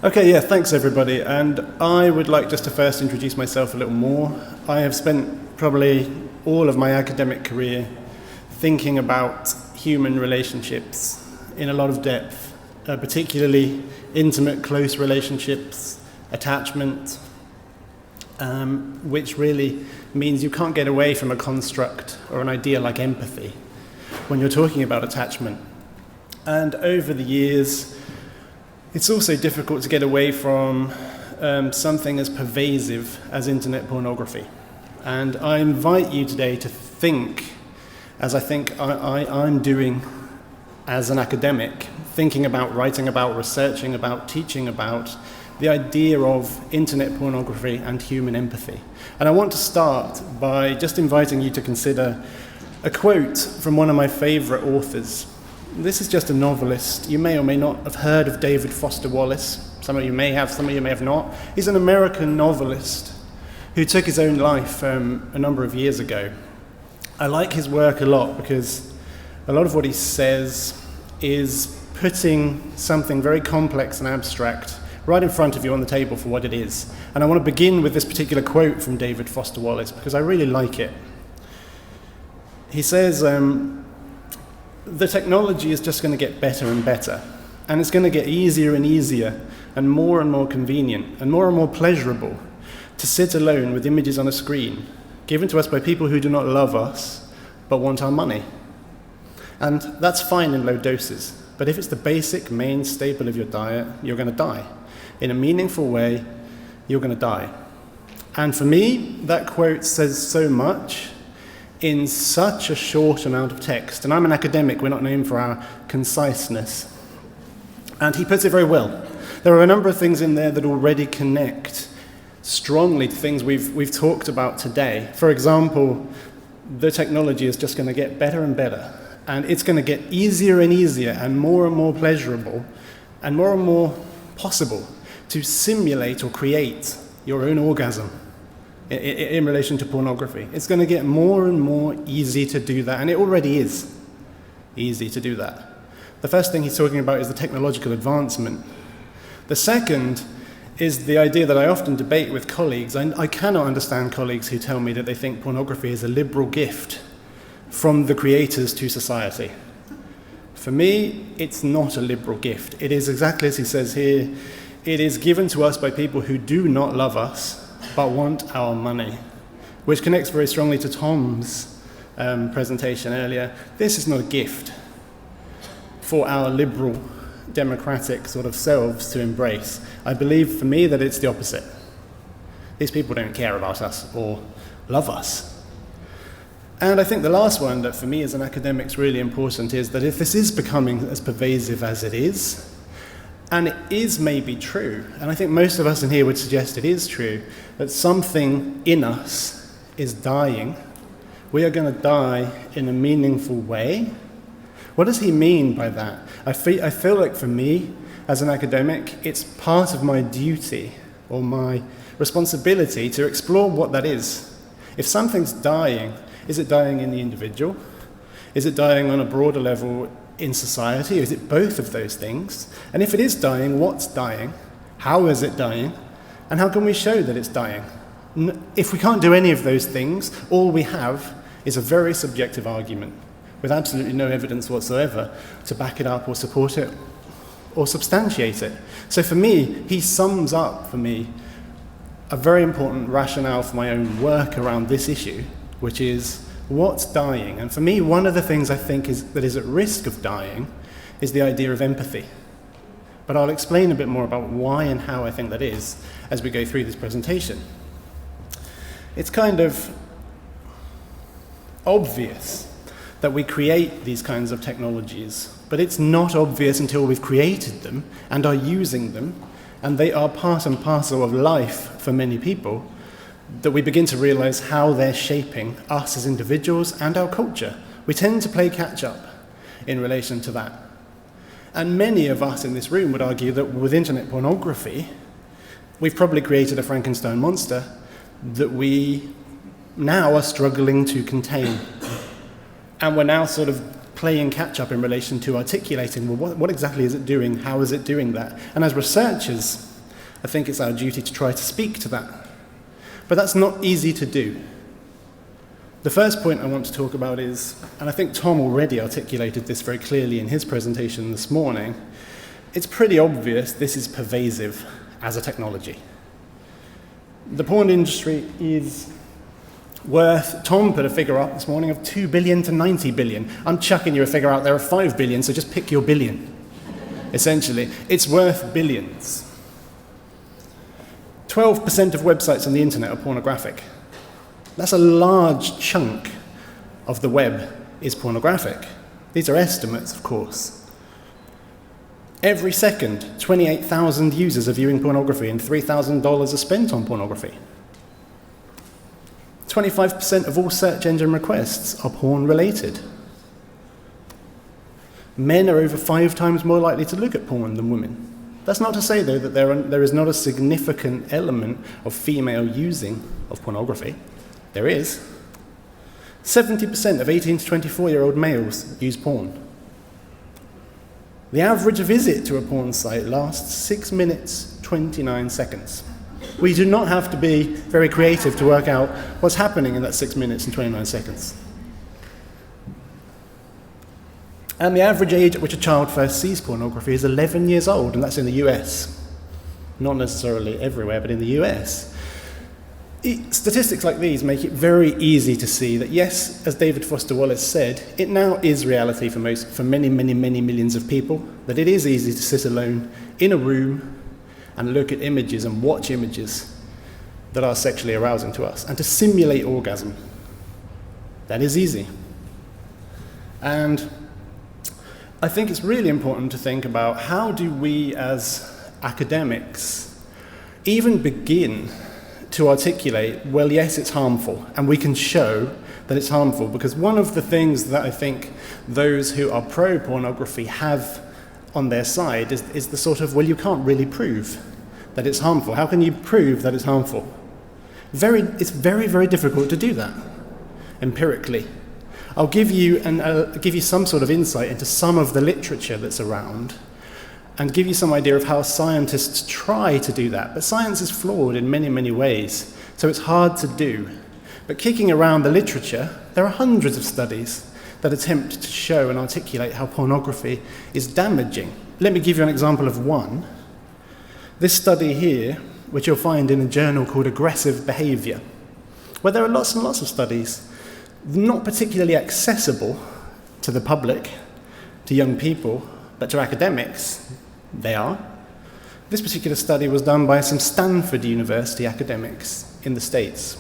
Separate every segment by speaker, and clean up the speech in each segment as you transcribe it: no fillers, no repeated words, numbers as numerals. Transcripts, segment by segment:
Speaker 1: Okay, yeah, thanks everybody. And I would like just to first introduce myself a little more. I have spent probably all of my academic career thinking about human relationships in a lot of depth, particularly intimate, close relationships, attachment, which really means you can't get away from a construct or an idea like empathy when you're talking about attachment. And over the years, it's also difficult to get away from something as pervasive as internet pornography. And I invite you today to think, as I think I'm doing as an academic, thinking about, writing about, researching about, teaching about the idea of internet pornography and human empathy. And I want to start by just inviting you to consider a quote from one of my favorite authors. This is just a novelist. You may or may not have heard of David Foster Wallace. Some of you may have, some of you may have not. He's an American novelist who took his own life a number of years ago. I like his work a lot because a lot of what he says is putting something very complex and abstract right in front of you on the table for what it is. And I want to begin with this particular quote from David Foster Wallace because I really like it. He says, the technology is just going to get better and better, and it's going to get easier and easier and more convenient and more pleasurable to sit alone with images on a screen given to us by people who do not love us but want our money. And that's fine in low doses, but if it's the basic main staple of your diet, you're going to die. In a meaningful way, you're going to die. And for me, that quote says so much in such a short amount of text. And I'm an academic, we're not known for our conciseness. And he puts it very well. There are a number of things in there that already connect strongly to things we've talked about today. For example, the technology is just going to get better and better, and it's going to get easier and easier and more pleasurable and more possible to simulate or create your own orgasm in relation to pornography. It's going to get more and more easy to do that, and it already is easy to do that. The first thing he's talking about is the technological advancement. The second is the idea that I often debate with colleagues. I cannot understand colleagues who tell me that they think pornography is a liberal gift from the creators to society. For me, it's not a liberal gift. It is exactly as he says here, it is given to us by people who do not love us but want our money, which connects very strongly to Tom's presentation earlier. This is not a gift for our liberal, democratic sort of selves to embrace. I believe, for me, that it's the opposite. These people don't care about us or love us. And I think the last one that for me as an academic is really important is that if this is becoming as pervasive as it is, and it is maybe true, and I think most of us in here would suggest it is true, that something in us is dying. We are going to die in a meaningful way. What does he mean by that? I feel like for me, as an academic, it's part of my duty or my responsibility to explore what that is. If something's dying, is it dying in the individual? Is it dying on a broader level in society? Is it both of those things? And if it is dying, what's dying? How is it dying? And how can we show that it's dying? If we can't do any of those things, all we have is a very subjective argument with absolutely no evidence whatsoever to back it up or support it or substantiate it. So for me, he sums up for me a very important rationale for my own work around this issue, which is what's dying? And for me, one of the things I think that is at risk of dying is the idea of empathy. But I'll explain a bit more about why and how I think that is as we go through this presentation. It's kind of obvious that we create these kinds of technologies, but it's not obvious until we've created them and are using them, and they are part and parcel of life for many people, that we begin to realize how they're shaping us as individuals and our culture. We tend to play catch-up in relation to that. And many of us in this room would argue that with internet pornography, we've probably created a Frankenstein monster that we now are struggling to contain. And we're now sort of playing catch-up in relation to articulating, well, what exactly is it doing? How is it doing that? And as researchers, I think it's our duty to try to speak to that. But that's not easy to do. The first point I want to talk about is, and I think Tom already articulated this very clearly in his presentation this morning, it's pretty obvious this is pervasive as a technology. The porn industry is worth, Tom put a figure up this morning of 2 billion to 90 billion. I'm chucking you a figure out there of 5 billion, so just pick your billion. Essentially, it's worth billions. 12% of websites on the internet are pornographic. That's a large chunk of the web is pornographic. These are estimates, of course. Every second, 28,000 users are viewing pornography and $3,000 are spent on pornography. 25% of all search engine requests are porn-related. Men are over 5 times more likely to look at porn than women. That's not to say, though, that there is not a significant element of female using of pornography. There is. 70% of 18 to 24-year-old males use porn. The average visit to a porn site lasts 6 minutes, 29 seconds. We do not have to be very creative to work out what's happening in that 6 minutes and 29 seconds. And the average age at which a child first sees pornography is 11 years old, and that's in the US. Not necessarily everywhere, but in the US. Statistics like these make it very easy to see that, yes, as David Foster Wallace said, it now is reality for many, many, many millions of people, that it is easy to sit alone in a room and look at images and watch images that are sexually arousing to us, and to simulate orgasm. That is easy. And I think it's really important to think about, how do we as academics even begin to articulate, well, yes, it's harmful, and we can show that it's harmful, because one of the things that I think those who are pro-pornography have on their side is the sort of, well, you can't really prove that it's harmful. How can you prove that it's harmful? It's very, very difficult to do that empirically. I'll give you some sort of insight into some of the literature that's around, and give you some idea of how scientists try to do that. But science is flawed in many, many ways, so it's hard to do. But kicking around the literature, there are hundreds of studies that attempt to show and articulate how pornography is damaging. Let me give you an example of one. This study here, which you'll find in a journal called Aggressive Behavior, where there are lots and lots of studies, not particularly accessible to the public, to young people, but to academics, they are. This particular study was done by some Stanford University academics in the States.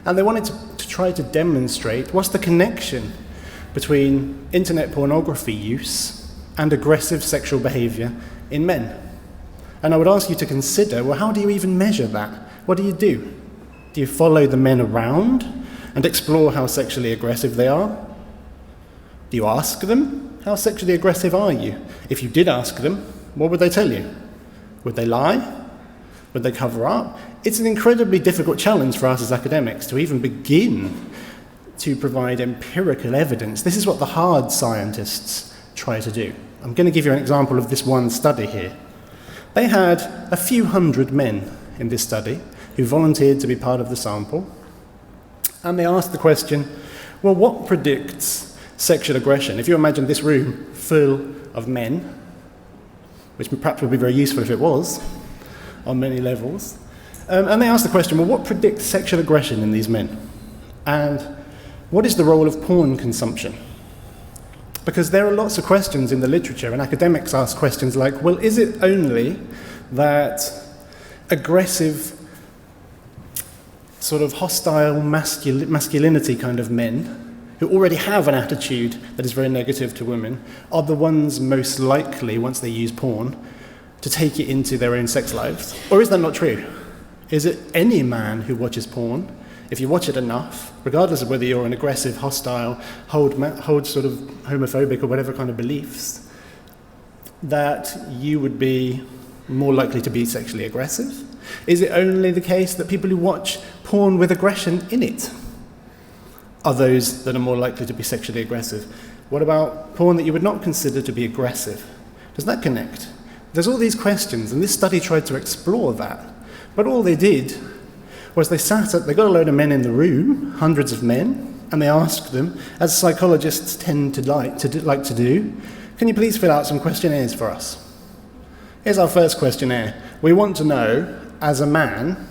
Speaker 1: And they wanted to try to demonstrate what's the connection between internet pornography use and aggressive sexual behavior in men. And I would ask you to consider, well, how do you even measure that? What do you do? Do you follow the men around and explore how sexually aggressive they are? Do you ask them? How sexually aggressive are you? If you did ask them, what would they tell you? Would they lie? Would they cover up? It's an incredibly difficult challenge for us as academics to even begin to provide empirical evidence. This is what the hard scientists try to do. I'm going to give you an example of this one study here. They had a few hundred men in this study who volunteered to be part of the sample, and they asked the question, well, what predicts sexual aggression? If you imagine this room full of men, which perhaps would be very useful if it was, on many levels, and they asked the question, well, what predicts sexual aggression in these men? And what is the role of porn consumption? Because there are lots of questions in the literature, and academics ask questions like, well, is it only that aggressive, sort of hostile masculinity kind of men who already have an attitude that is very negative to women are the ones most likely, once they use porn, to take it into their own sex lives? Or is that not true? Is it any man who watches porn, if you watch it enough, regardless of whether you're an aggressive, hostile, hold sort of homophobic or whatever kind of beliefs, that you would be more likely to be sexually aggressive? Is it only the case that people who watch porn with aggression in it are those that are more likely to be sexually aggressive? What about porn that you would not consider to be aggressive? Does that connect? There's all these questions, and this study tried to explore that. But all they did was they got a load of men in the room, hundreds of men, and they asked them, as psychologists tend to like to do, can you please fill out some questionnaires for us? Here's our first questionnaire. We want to know, as a man,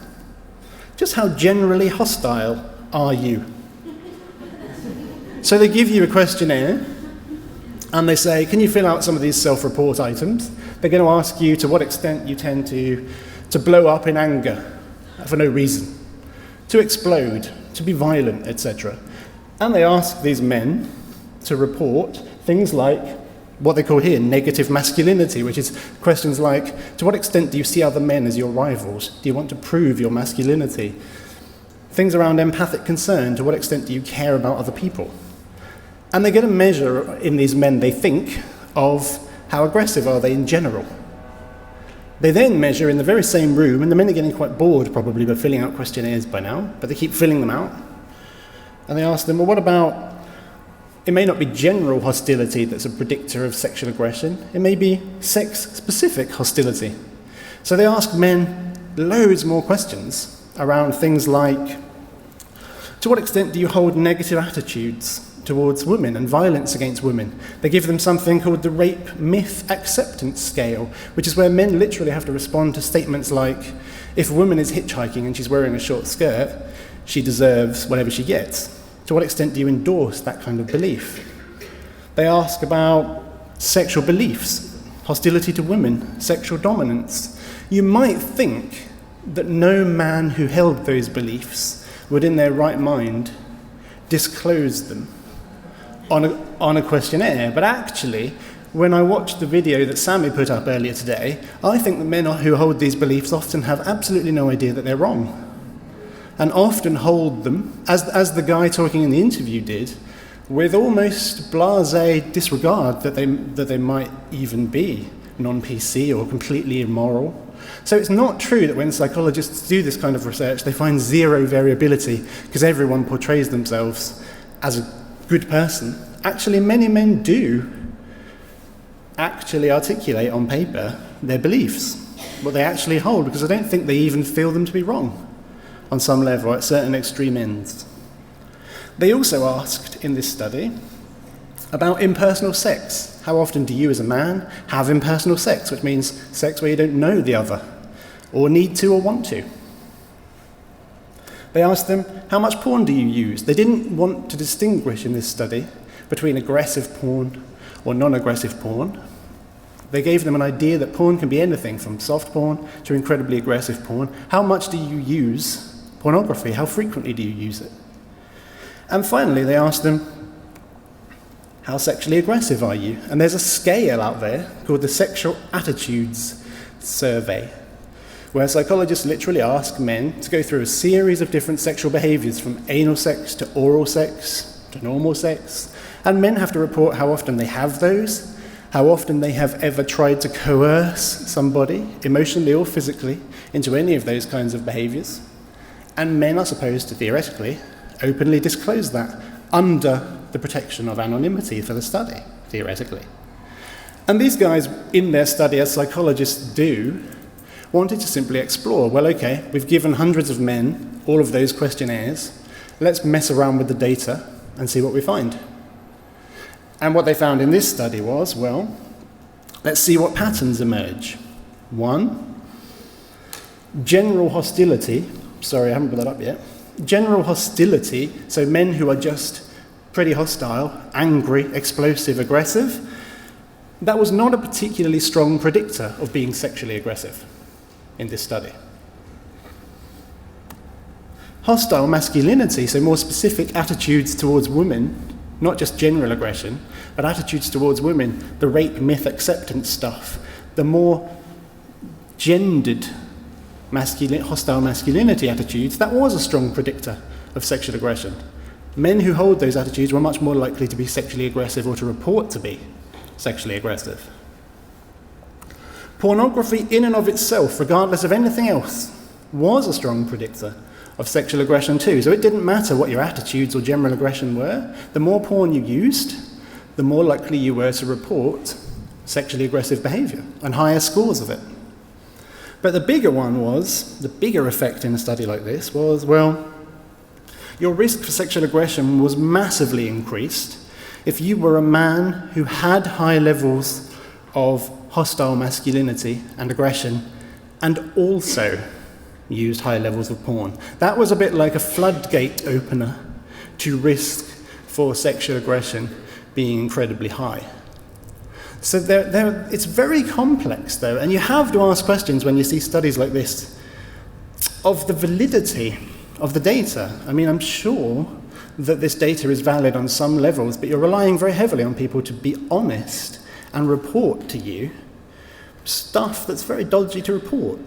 Speaker 1: just how generally hostile are you? So they give you a questionnaire, and they say, can you fill out some of these self-report items? They're going to ask you to what extent you tend to blow up in anger for no reason, to explode, to be violent, etc. And they ask these men to report things like what they call here negative masculinity, which is questions like, to what extent do you see other men as your rivals? Do you want to prove your masculinity? Things around empathic concern, to what extent do you care about other people? And they get a measure in these men, they think, of how aggressive are they in general. They then measure in the very same room, and the men are getting quite bored probably by filling out questionnaires by now, but they keep filling them out. And they ask them, well, what about, it may not be general hostility that's a predictor of sexual aggression, it may be sex-specific hostility. So they ask men loads more questions around things like, to what extent do you hold negative attitudes towards women and violence against women? They give them something called the rape myth acceptance scale, which is where men literally have to respond to statements like, if a woman is hitchhiking and she's wearing a short skirt, she deserves whatever she gets. To what extent do you endorse that kind of belief? They ask about sexual beliefs, hostility to women, sexual dominance. You might think that no man who held those beliefs would in their right mind disclose them on a questionnaire, but actually, when I watched the video that Sammy put up earlier today, I think the men who hold these beliefs often have absolutely no idea that they're wrong, and often hold them, as the guy talking in the interview did, with almost blasé disregard that they might even be non-PC or completely immoral. So it's not true that when psychologists do this kind of research, they find zero variability because everyone portrays themselves as a good person. Actually, many men do actually articulate on paper their beliefs, what they actually hold, because I don't think they even feel them to be wrong on some level at certain extreme ends. They also asked in this study about impersonal sex. How often do you as a man have impersonal sex, which means sex where you don't know the other, or need to or want to? They asked them, how much porn do you use? They didn't want to distinguish in this study between aggressive porn or non-aggressive porn. They gave them an idea that porn can be anything from soft porn to incredibly aggressive porn. How much do you use pornography? How frequently do you use it? And finally, they asked them, how sexually aggressive are you? And there's a scale out there called the Sexual Attitudes Survey, where psychologists literally ask men to go through a series of different sexual behaviours, from anal sex to oral sex to normal sex, and men have to report how often they have those, how often they have ever tried to coerce somebody, emotionally or physically, into any of those kinds of behaviours. And men are supposed to, theoretically, openly disclose that under the protection of anonymity for the study, theoretically. And these guys, in their study, as psychologists do, wanted to simply explore, well, okay, we've given hundreds of men all of those questionnaires, let's mess around with the data and see what we find. And what they found in this study was, well, let's see what patterns emerge. One, general hostility. Sorry, I haven't put that up yet. General hostility, so men who are just pretty hostile, angry, explosive, aggressive, that was not a particularly strong predictor of being sexually aggressive in this study. Hostile masculinity, so more specific attitudes towards women, not just general aggression, but attitudes towards women, the rape myth acceptance stuff, the more gendered hostile masculinity attitudes, that was a strong predictor of sexual aggression. Men who hold those attitudes were much more likely to be sexually aggressive or to report to be sexually aggressive. Pornography in and of itself, regardless of anything else, was a strong predictor of sexual aggression too. So it didn't matter what your attitudes or general aggression were. The more porn you used, the more likely you were to report sexually aggressive behavior and higher scores of it. But the bigger effect in a study like this was, well, your risk for sexual aggression was massively increased if you were a man who had high levels of hostile masculinity and aggression and also used high levels of porn. That was a bit like a floodgate opener to risk for sexual aggression being incredibly high. So it's very complex, though, and you have to ask questions when you see studies like this of the validity of the data. I mean, I'm sure that this data is valid on some levels, but you're relying very heavily on people to be honest and report to you stuff that's very dodgy to report.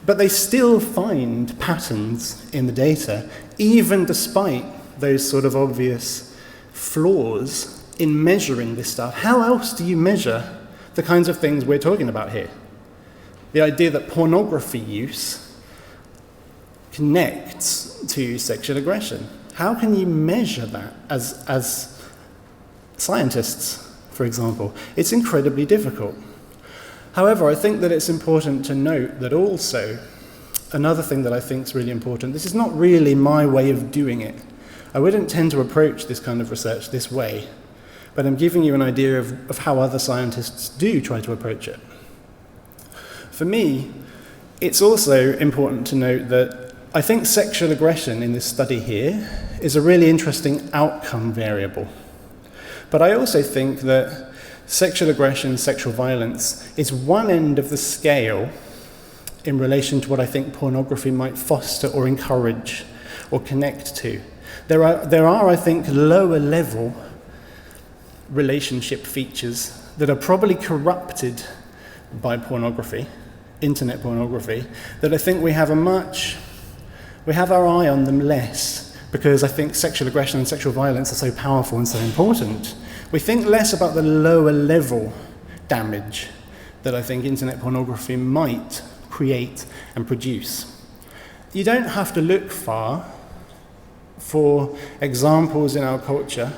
Speaker 1: But they still find patterns in the data, even despite those sort of obvious flaws in measuring this stuff. How else do you measure the kinds of things we're talking about here? The idea that pornography use connects to sexual aggression. How can you measure that as scientists, for example? It's incredibly difficult. However, I think that it's important to note that also, another thing that I think is really important, this is not really my way of doing it. I wouldn't tend to approach this kind of research this way, but I'm giving you an idea of how other scientists do try to approach it. For me, it's also important to note that I think sexual aggression in this study here is a really interesting outcome variable. But I also think that sexual aggression, sexual violence, is one end of the scale in relation to what I think pornography might foster or encourage or connect to. There are, I think, lower level relationship features that are probably corrupted by pornography, internet pornography, that I think we have our eye on them less, because I think sexual aggression and sexual violence are so powerful and so important. We think less about the lower level damage that I think internet pornography might create and produce. You don't have to look far for examples in our culture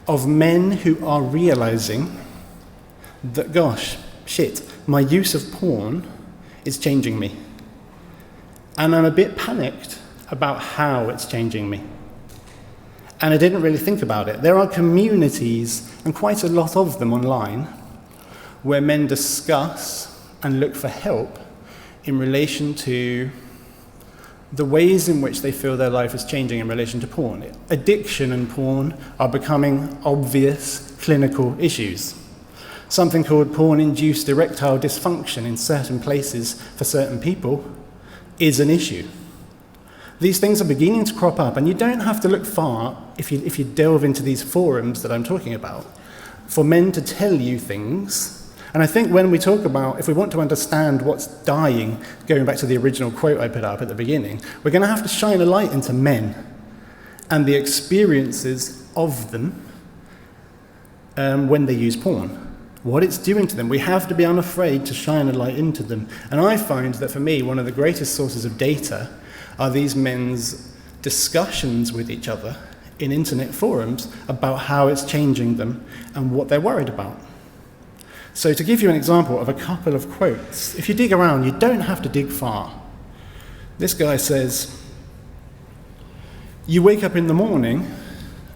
Speaker 1: of men who are realizing that, gosh, shit, my use of porn is changing me. And I'm a bit panicked about how it's changing me. And I didn't really think about it. There are communities, and quite a lot of them online, where men discuss and look for help in relation to the ways in which they feel their life is changing in relation to porn. Addiction and porn are becoming obvious clinical issues. Something called porn-induced erectile dysfunction in certain places for certain people is an issue. These things are beginning to crop up, and you don't have to look far if you delve into these forums that I'm talking about for men to tell you things. And I think when we talk about, if we want to understand what's dying, going back to the original quote I put up at the beginning, we're going to have to shine a light into men and the experiences of them when they use porn, what it's doing to them. We have to be unafraid to shine a light into them. And I find that for me, one of the greatest sources of data are these men's discussions with each other in internet forums about how it's changing them and what they're worried about. So to give you an example of a couple of quotes, if you dig around, you don't have to dig far. This guy says, "You wake up in the morning,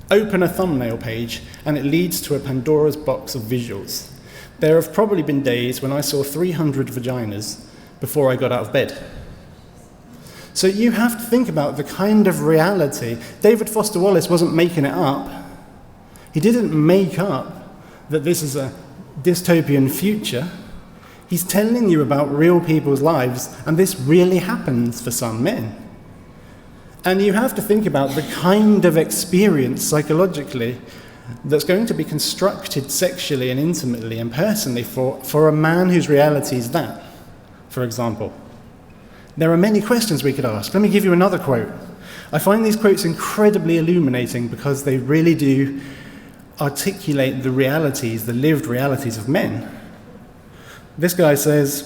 Speaker 1: open a thumbnail page, and it leads to a Pandora's box of visuals. There have probably been days when I saw 300 vaginas before I got out of bed." So you have to think about the kind of reality. David Foster Wallace wasn't making it up. He didn't make up that this is a dystopian future. He's telling you about real people's lives, and this really happens for some men. And you have to think about the kind of experience psychologically that's going to be constructed sexually and intimately and personally for a man whose reality is that, for example. There are many questions we could ask. Let me give you another quote. I find these quotes incredibly illuminating because they really do articulate the realities, the lived realities of men. This guy says,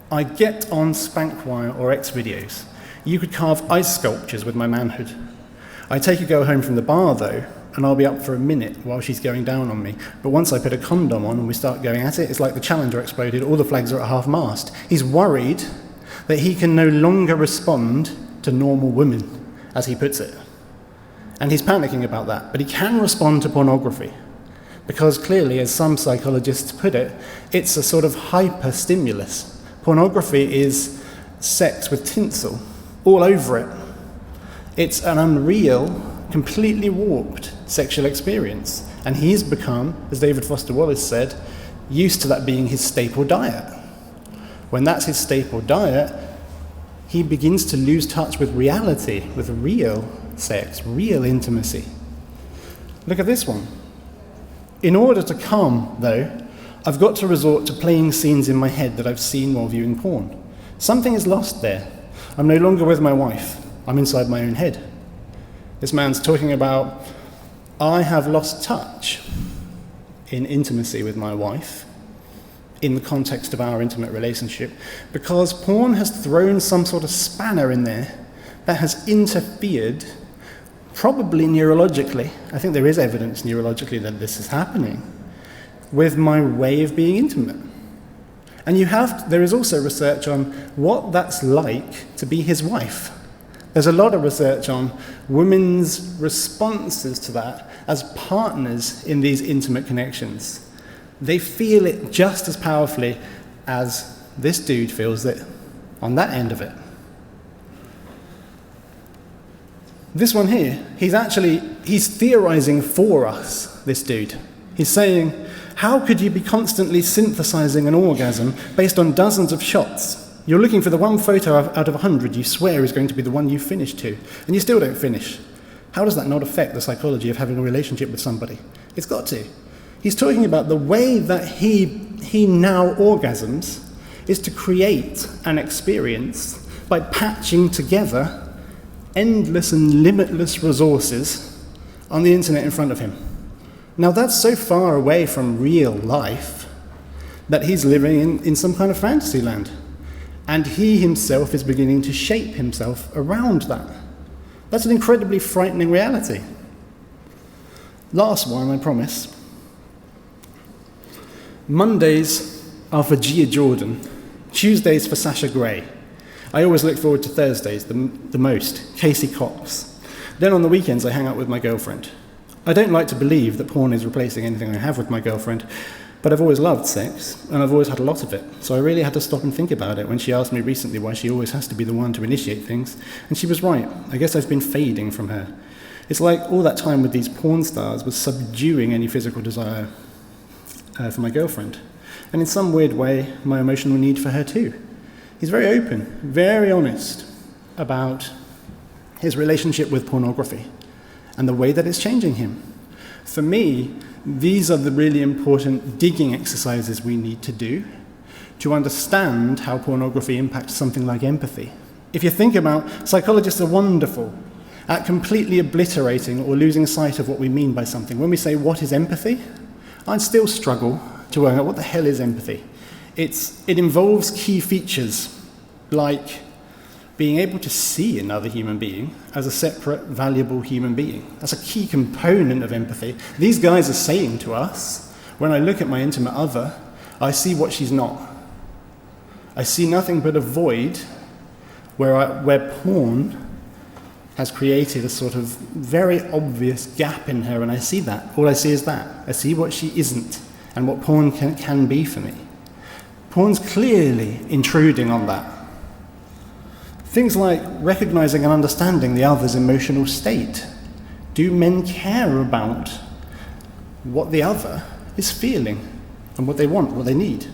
Speaker 1: "I get on Spankwire or X videos. You could carve ice sculptures with my manhood. I take a girl home from the bar, though, and I'll be up for a minute while she's going down on me. But once I put a condom on and we start going at it, it's like the Challenger exploded, all the flags are at half-mast. He's worried that he can no longer respond to normal women, as he puts it. And he's panicking about that, but he can respond to pornography. Because clearly, as some psychologists put it, it's a sort of hyper-stimulus. Pornography is sex with tinsel all over it. It's an unreal, completely warped sexual experience. And he's become, as David Foster Wallace said, used to that being his staple diet. When that's his staple diet, he begins to lose touch with reality, with real sex, real intimacy. Look at this one. In order to come, though, I've got to resort to playing scenes in my head that I've seen while viewing porn. Something is lost there. I'm no longer with my wife. I'm inside my own head. This man's talking about, I have lost touch in intimacy with my wife, in the context of our intimate relationship, because porn has thrown some sort of spanner in there that has interfered, probably neurologically, I think there is evidence neurologically that this is happening, with my way of being intimate. And there is also research on what that's like to be his wife. There's a lot of research on women's responses to that as partners in these intimate connections. They feel it just as powerfully as this dude feels it on that end of it. This one here, he's theorizing for us, this dude. He's saying, how could you be constantly synthesizing an orgasm based on dozens of shots? You're looking for the one photo out of 100 you swear is going to be the one you finish to, and you still don't finish. How does that not affect the psychology of having a relationship with somebody? It's got to. He's talking about the way that he now orgasms is to create an experience by patching together endless and limitless resources on the internet in front of him. Now that's so far away from real life that he's living in some kind of fantasy land. And he himself is beginning to shape himself around that. That's an incredibly frightening reality. Last one, I promise. Mondays are for Gia Jordan. Tuesdays for Sasha Grey. I always look forward to Thursdays the most. Casey Cox. Then on the weekends I hang out with my girlfriend. I don't like to believe that porn is replacing anything I have with my girlfriend, but I've always loved sex, and I've always had a lot of it. So I really had to stop and think about it when she asked me recently why she always has to be the one to initiate things. And she was right. I guess I've been fading from her. It's like all that time with these porn stars was subduing any physical desire for my girlfriend. And in some weird way, my emotional need for her too. He's very open, very honest about his relationship with pornography and the way that it's changing him. For me, these are the really important digging exercises we need to do to understand how pornography impacts something like empathy. If you think about, psychologists are wonderful at completely obliterating or losing sight of what we mean by something. When we say, what is empathy? I'd still struggle to work out what the hell is empathy. It involves key features like being able to see another human being as a separate, valuable human being. That's a key component of empathy. These guys are saying to us, when I look at my intimate other, I see what she's not. I see nothing but a void where porn has created a sort of very obvious gap in her, and I see that. All I see is that. I see what she isn't and what porn can be for me. Porn's clearly intruding on that. Things like recognizing and understanding the other's emotional state. Do men care about what the other is feeling and what they want, what they need?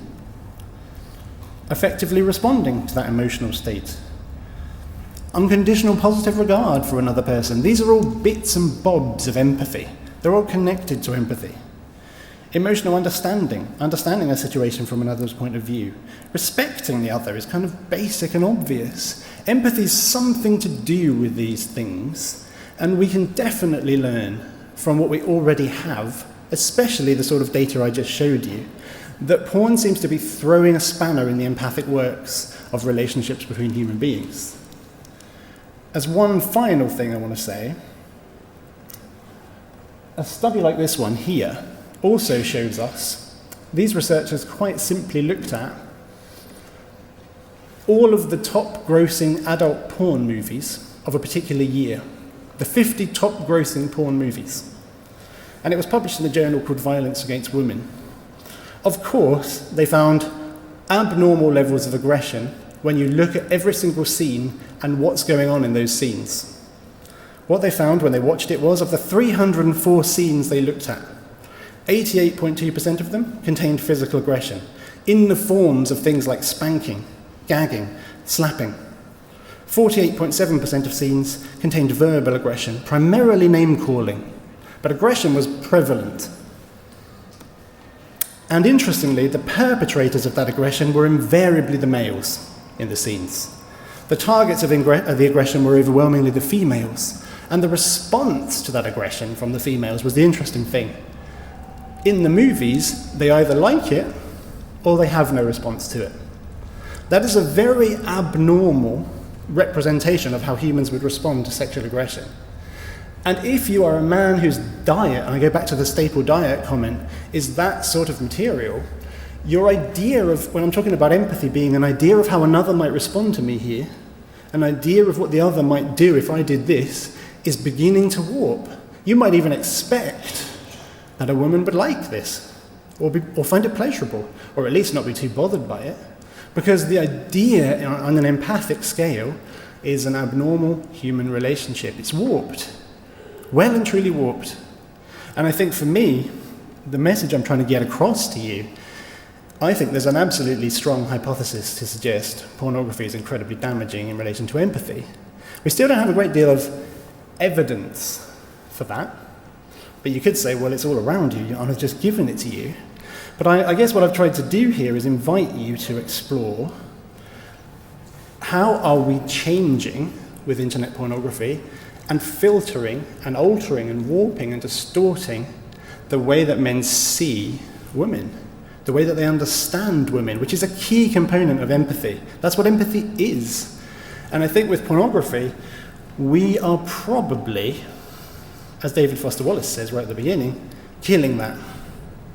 Speaker 1: Effectively responding to that emotional state. Unconditional positive regard for another person. These are all bits and bobs of empathy. They're all connected to empathy. Emotional understanding a situation from another's point of view. Respecting the other is kind of basic and obvious. Empathy is something to do with these things, and we can definitely learn from what we already have, especially the sort of data I just showed you, that porn seems to be throwing a spanner in the empathic works of relationships between human beings. As one final thing I want to say, a study like this one here also shows us, these researchers quite simply looked at all of the top grossing adult porn movies of a particular year, the 50 top grossing porn movies. And it was published in a journal called Violence Against Women. Of course, they found abnormal levels of aggression when you look at every single scene and what's going on in those scenes. What they found when they watched it was, of the 304 scenes they looked at, 88.2% of them contained physical aggression in the forms of things like spanking, gagging, slapping. 48.7% of scenes contained verbal aggression, primarily name-calling, but aggression was prevalent. And interestingly, the perpetrators of that aggression were invariably the males in the scenes. The targets of the aggression were overwhelmingly the females, and the response to that aggression from the females was the interesting thing. In the movies, they either like it or they have no response to it. That is a very abnormal representation of how humans would respond to sexual aggression. And if you are a man whose diet, and I go back to the staple diet comment, is that sort of material, your idea of, when I'm talking about empathy being an idea of how another might respond to me here, an idea of what the other might do if I did this, is beginning to warp. You might even expect that a woman would like this, or find it pleasurable, or at least not be too bothered by it, because the idea on an empathic scale is an abnormal human relationship. It's warped, well and truly warped. And I think for me, the message I'm trying to get across to you, I think there's an absolutely strong hypothesis to suggest pornography is incredibly damaging in relation to empathy. We still don't have a great deal of evidence for that, but you could say, well, it's all around you, I've just given it to you. But I guess what I've tried to do here is invite you to explore how are we changing with internet pornography and filtering and altering and warping and distorting the way that men see women, the way that they understand women, which is a key component of empathy. That's what empathy is. And I think with pornography, we are probably, as David Foster Wallace says right at the beginning, killing that.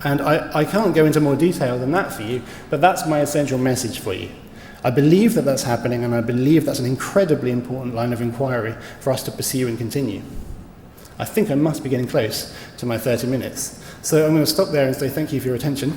Speaker 1: And I can't go into more detail than that for you, but that's my essential message for you. I believe that that's happening, and I believe that's an incredibly important line of inquiry for us to pursue and continue. I think I must be getting close to my 30 minutes. So I'm going to stop there and say thank you for your attention.